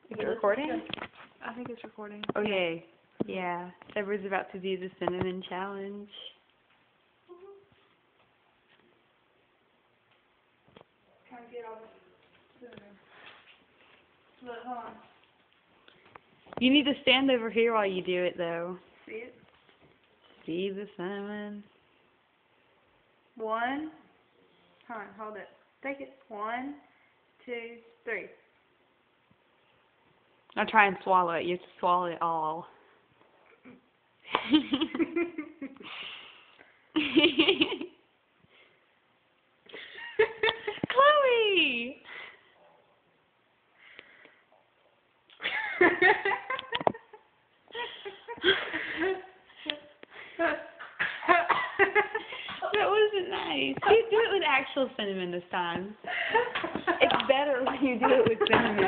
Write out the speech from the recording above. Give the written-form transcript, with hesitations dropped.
Is it recording? I think it's recording. Okay. Yeah. Deborah's about to do the cinnamon challenge. Trying to get all the cinnamon. Look, hold on. You need to stand over here while you do it, though. See it? See the cinnamon. 1. Hold on, hold it. Take it. 1, 2, 3. Now try and swallow it. You have to swallow it all. Chloe! That wasn't nice. You do it with actual cinnamon this time. It's better when you do it with cinnamon.